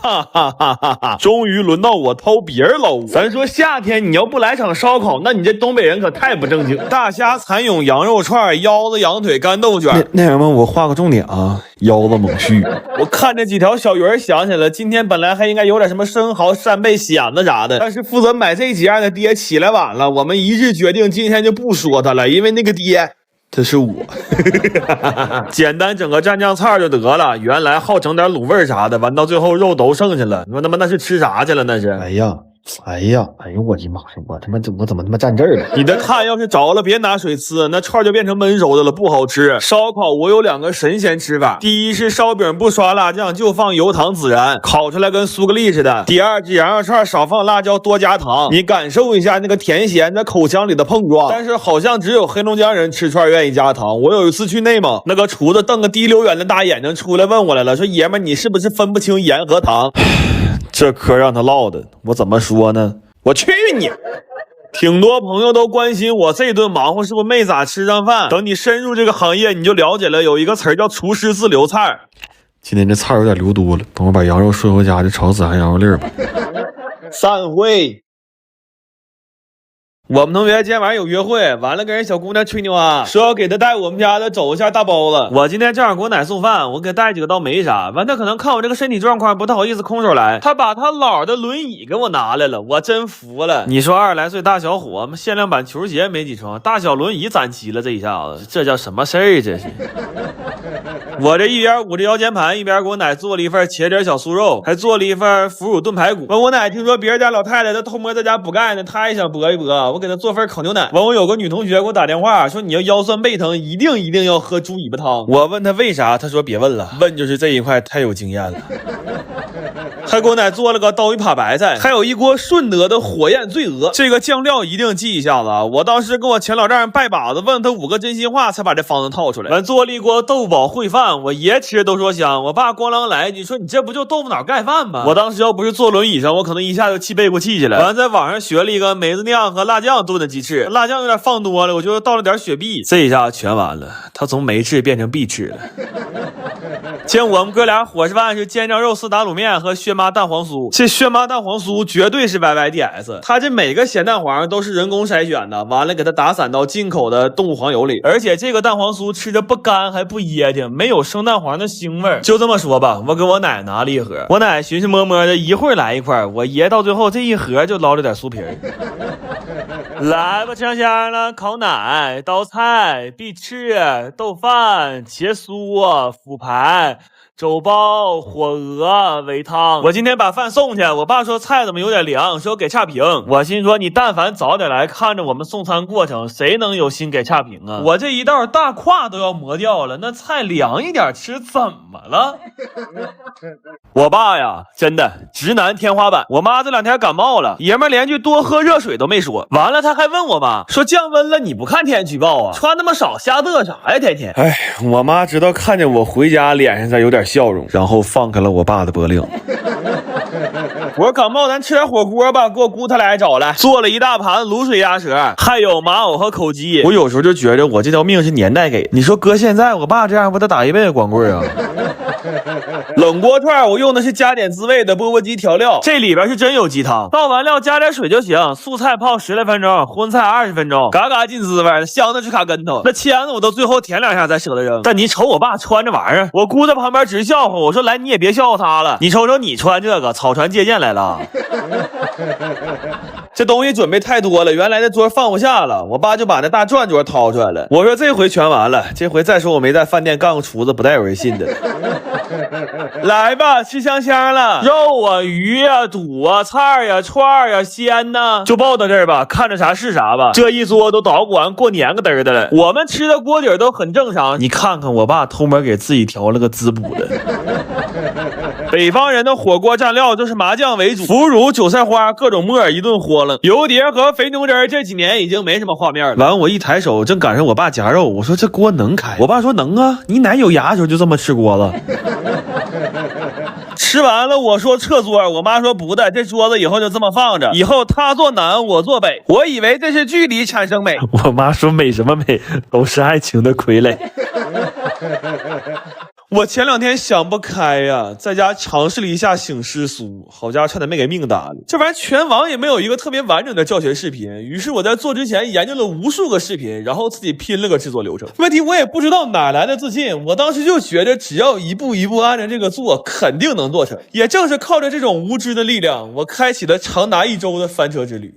哈哈哈哈哈！终于轮到我掏别人老窝。咱说夏天你要不来场烧烤，那你这东北人可太不正经。大虾、蚕蛹、羊肉串、腰子、羊腿、干豆卷。那什么，我画个重点啊，腰子猛续。我看这几条小鱼儿想起来，今天本来还应该有点什么生蚝、扇贝、蚬子啥的，但是负责买这几样的爹起来晚了，我们一致决定今天就不说他了，因为那个爹。这是我简单整个蘸酱菜就得了，原来好整点卤味啥的，完到最后肉都剩下了，你说他妈那是吃啥去了？那是哎呀，我的妈呀！我怎么他妈站这儿了？你的炭要是着了，别拿水呲，那串就变成焖熟的了，不好吃。烧烤我有2个神仙吃法，第一是烧饼不刷辣酱，就放油糖孜然，烤出来跟苏格丽似的。第二是羊肉串少放辣椒，多加糖，你感受一下那个甜咸在口腔里的碰撞。但是好像只有黑龙江人吃串愿意加糖。我有一次去内蒙，那个厨子瞪个滴溜圆的大眼睛出来问我来了，说爷们你是不是分不清盐和糖？这嗑让他唠的，我怎么说呢？我去你！挺多朋友都关心我这顿忙活是不是没咋吃上饭。等你深入这个行业，你就了解了，有一个词儿叫厨师自留菜。今天这菜有点留多了，等我把羊肉顺回家就炒孜然羊肉粒儿吧。散会。我们同学今天晚上有约会，完了跟人小姑娘吹牛啊，说要给她带我们家的走一下大包子。我今天正好给我奶送饭，我给带几个倒没啥。完她可能看我这个身体状况不太好意思空手来，她把她姥的轮椅给我拿来了，我真服了。你说20来岁大小伙，限量版球鞋没几双，大小轮椅攒齐了，这一下子这叫什么事儿？这是。我这一边捂着腰间盘，一边给我奶做了一份茄汁小酥肉，还做了一份腐乳炖排骨。完我奶听说别人家老太太她偷摸在家补钙呢，她也想搏一搏，我给她做份烤牛奶。完我有个女同学给我打电话说，你要腰酸背疼一定要喝猪尾巴汤。我问她为啥，她说别问了，问就是这一块太有经验了。还给我奶做了个刀鱼扒白菜，还有一锅顺德的火焰醉鹅，这个酱料一定记一下子啊！我当时跟我前老丈人拜把子，问他5个真心话，才把这方子套出来。完做了一锅豆腐煲烩饭，我爷吃都说香，我爸咣啷来一句说你这不就豆腐脑盖饭吗？我当时要不是坐轮椅上，我可能一下就气背过气去了。完在网上学了一个梅子酿和辣酱炖的鸡翅，辣酱有点放多了，我就倒了点雪碧，这一下全完了，他从没翅变成必吃了。见我们哥俩伙食饭是煎酱肉丝打卤面和薛妈蛋黄酥，这薛妈蛋黄酥绝对是 YYDS， 它这每个咸蛋黄都是人工筛选的，完了给它打散到进口的动物黄油里，而且这个蛋黄酥吃着不干还不噎挺，没有生蛋黄的腥味。就这么说吧，我给我奶拿了一盒，我奶寻寻摸摸的一会儿来一块，我爷到最后这一盒就捞了点酥皮儿。来吧，吃上香了，烤奶、刀菜、必吃、豆饭、茄酥、腐排、粥包、火鹅、煨汤。我今天把饭送去，我爸说菜怎么有点凉，说给差评。我心说你但凡早点来看着我们送餐过程，谁能有心给差评啊？我这一道大胯都要磨掉了，那菜凉一点吃怎么了？我爸呀，真的直男天花板。我妈这2天感冒了，爷们连句多喝热水都没说。完了他还问我妈说降温了你不看天气预报啊？穿那么少瞎嘚啥呀？天天。哎，我妈直到看见我回家脸上才有点笑容，然后放开了我爸的脖领。我说感冒咱吃点火锅吧，给我姑他俩找来，做了一大盘卤水鸭舌，还有马藕和口鸡。我有时候就觉着我这条命是年代给的，你说搁现在我爸这样不得打一辈子光棍啊？冷锅串我用的是加点滋味的钵钵鸡调料，这里边是真有鸡汤，倒完料加点水就行，素菜泡10来分钟，荤菜20分钟，嘎嘎进滋味，香的直卡跟头。那签子我都最后舔2下才舍得扔。但你瞅我爸穿这玩意儿，我姑在旁边直笑话我说来你也别笑话他了，你瞅瞅你穿这个草船借箭来了。这东西准备太多了，原来那桌放不下了，我爸就把那大转桌掏出来了。我说这回全完了，这回再说我没在饭店干过厨子，不带有人信的。来吧，吃香香了，肉啊、鱼啊、肚啊、菜啊、串啊、鲜呐，就报到这儿吧，看着啥是啥吧。这一桌都捣鼓完过年个嘚儿的了，我们吃的锅底都很正常。你看看我爸偷摸给自己调了个滋补的。北方人的火锅蘸料就是麻酱为主，腐乳、韭菜花、各种沫一顿豁楞。油碟和肥牛汁这几年已经没什么画面了。完，我一抬手正赶上我爸夹肉，我说这锅能开？我爸说能啊，你奶有牙的时候就这么吃锅子。吃完了，我说撤桌，我妈说不的，这桌子以后就这么放着，以后他坐南，我坐北。我以为这是距离产生美，我妈说美什么美，都是爱情的傀儡。我前2天想不开呀，在家尝试了一下醒狮苏，好家伙，差点没给命搭了。这玩意儿全网也没有一个特别完整的教学视频，于是我在做之前研究了无数个视频，然后自己拼了个制作流程。问题我也不知道哪来的自信，我当时就觉得只要一步一步按照这个做，肯定能做成。也正是靠着这种无知的力量，我开启了长达1周的翻车之旅。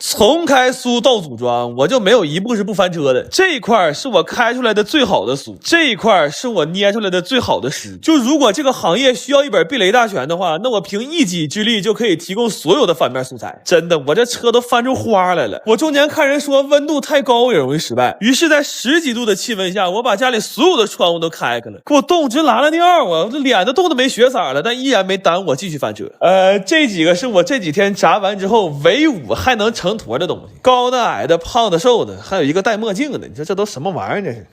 从开酥到组装，我就没有一步是不翻车的。这一块是我开出来的最好的酥，这一块是我捏出来的最好的诗。就如果这个行业需要一本避雷大全的话，那我凭一己之力就可以提供所有的反面素材。真的，我这车都翻出花来了。我中间看人说温度太高也容易失败，于是在10几度的气温下，我把家里所有的窗户都开开了，给我冻直拉了尿啊！我这脸都冻得没血色了，但依然没耽误我继续翻车。这几个是我这几天炸完之后唯5还能成坨的东西，高的矮的胖的瘦的，还有一个戴墨镜的，你说这都什么玩意儿这是？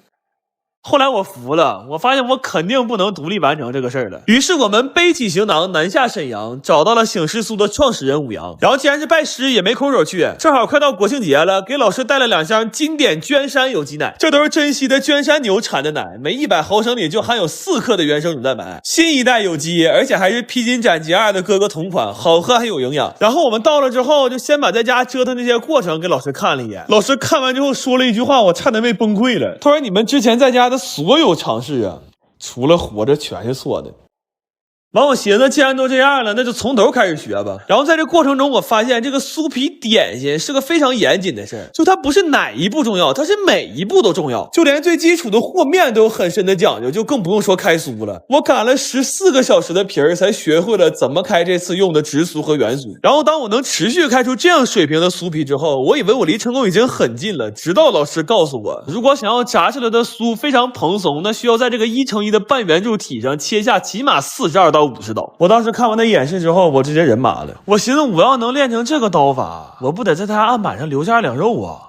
后来我服了，我发现我肯定不能独立完成这个事儿了。于是我们背起行囊南下沈阳，找到了醒狮苏的创始人武阳。然后既然是拜师，也没空手去，正好快到国庆节了，给老师带了2箱经典娟山有机奶。这都是珍稀的娟山牛产的奶，每100毫升里就含有4克的原生乳蛋白，新一代有机，而且还是披荆斩棘2的哥哥同款，好喝还有营养。然后我们到了之后，就先把在家折腾这些过程给老师看了一眼。老师看完之后说了一句话，我差点没崩溃了。他说：“你们之前在家的所有尝试啊，除了活着全是错的。”完，我寻思既然都这样了，那就从头开始学吧。然后在这过程中，我发现这个酥皮点心是个非常严谨的事儿，就它不是哪一步重要，它是每一步都重要，就连最基础的和面都有很深的讲究，就更不用说开酥了。我擀了14个小时的皮儿，才学会了怎么开这次用的直酥和圆酥。然后当我能持续开出这样水平的酥皮之后，我以为我离成功已经很近了，直到老师告诉我，如果想要炸出来的酥非常蓬松，那需要在这个1:1的半圆柱体上切下起码42到50刀。我当时看完他演示之后，我直接人麻了。我寻思我要能练成这个刀法，我不得在他案板上留下2两肉啊。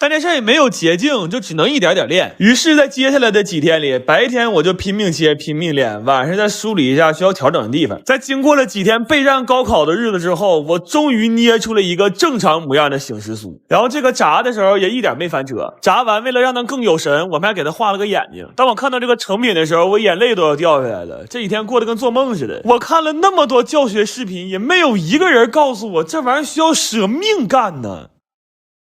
但这事儿也没有捷径，就只能一点点练。于是在接下来的几天里，白天我就拼命切拼命练，晚上再梳理一下需要调整的地方。在经过了几天备战高考的日子之后，我终于捏出了一个正常模样的醒狮酥。然后这个炸的时候也一点没翻车，炸完为了让它更有神，我们还给它画了个眼睛。当我看到这个成品的时候，我眼泪都要掉下来了。这几天过得跟做梦似的。我看了那么多教学视频，也没有一个人告诉我这玩意儿需要舍命干呢。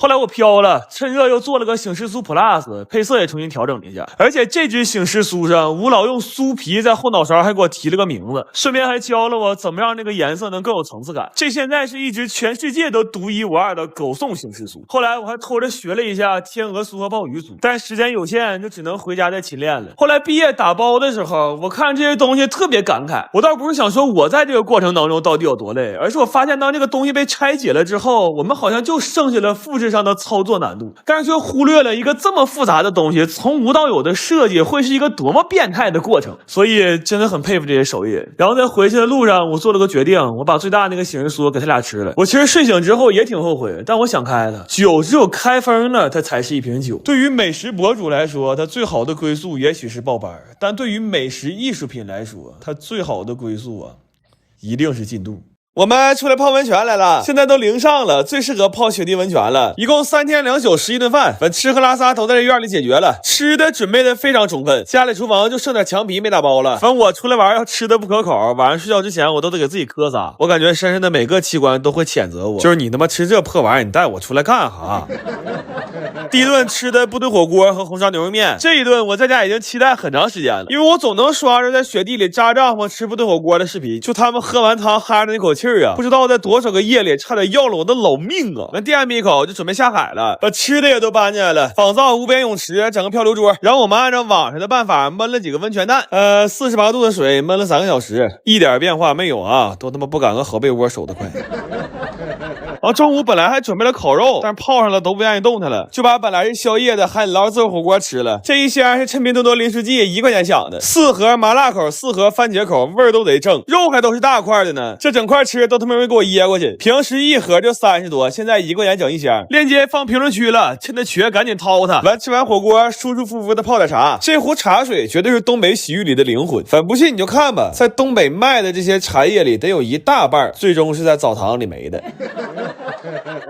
后来我飘了，趁热又做了个醒狮酥 Plus， 配色也重新调整了一下。而且这只醒狮酥上，吴老用酥皮在后脑勺还给我提了个名字，顺便还教了我怎么让这个颜色能更有层次感。这现在是一只全世界都独一无二的狗送醒狮酥。后来我还偷着学了一下天鹅酥和鲍鱼酥，但时间有限，就只能回家再勤练了。后来毕业打包的时候，我看这些东西特别感慨。我倒不是想说我在这个过程当中到底有多累，而是我发现当这个东西被拆解了之后，我们好像就剩下了复制上的操作难度，但是却忽略了一个这么复杂的东西从无到有的设计会是一个多么变态的过程。所以真的很佩服这些手艺。然后在回去的路上，我做了个决定，我把最大那个醒狮酥给他俩吃了。我其实睡醒之后也挺后悔，但我想开了，酒只有开封了它才是一瓶酒。对于美食博主来说，它最好的归宿也许是报班，但对于美食艺术品来说，它最好的归宿啊一定是进度。我们出来泡温泉来了，现在都0上了，最适合泡雪地温泉了。一共3天2宿11顿饭，反正吃喝拉撒都在这院里解决了。吃的准备的非常充分，家里厨房就剩点墙皮没打包了。反正我出来玩要吃的不可口，晚上睡觉之前我都得给自己磕仨。我感觉身上的每个器官都会谴责我，就是你他妈吃这破玩意儿，你带我出来干哈？第一顿吃的部队火锅和红烧牛肉面，这一顿我在家已经期待很长时间了，因为我总能刷着在雪地里扎帐篷吃部队火锅的视频，就他们喝完汤哈着那口气儿啊，不知道在多少个夜里差点要了我的老命啊！那第二一口就准备下海了，把吃的也都搬进来了，仿造无边泳池，整个漂流桌。然后我们按照网上的办法焖了几个温泉蛋，48度的水焖了3个小时，一点变化没有啊，都他妈不敢和好被窝守得快。然后中午本来还准备了烤肉，但是泡上了都不愿意动它了，就把本来是宵夜的海底捞自助火锅吃了。这一箱是趁拼多多零食季1块钱抢的，4盒麻辣口，4盒番茄口，味儿都得正，肉还都是大块的呢。这整块吃都他妈没给我噎过去，平时1盒就30多，现在1块钱整1箱。链接放评论区了，趁它缺赶紧掏它。吃完火锅舒舒服服的泡点茶，这壶茶水绝对是东北洗浴里的灵魂。反正不信你就看吧，在东北卖的这些茶叶里得有1大半最终是在澡堂里没的。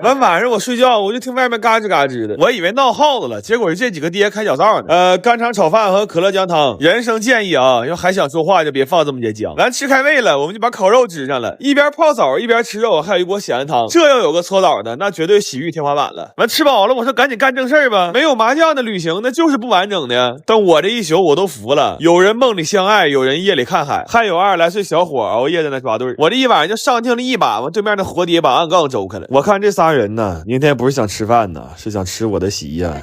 完晚上我睡觉，我就听外面嘎吱嘎吱的，我以为闹耗子了，结果是这几个爹开小灶呢。干肠炒饭和可乐姜汤。人生建议啊，要还想说话就别放这么些姜。完吃开胃了，我们就把烤肉支上了，一边泡澡一边吃肉，还有一锅咸汤。这要有个搓澡的，那绝对洗浴天花板了。完吃饱了，我说赶紧干正事儿吧，没有麻将的旅行那就是不完整的。但我这一宿我都服了，有人梦里相爱，有人夜里看海，还有20来岁小伙熬夜在那抓对。我这一晚上就上听了一把，完对面的活爹把暗杠周开了。我看这仨人呢，明天不是想吃饭呢，是想吃我的席呀。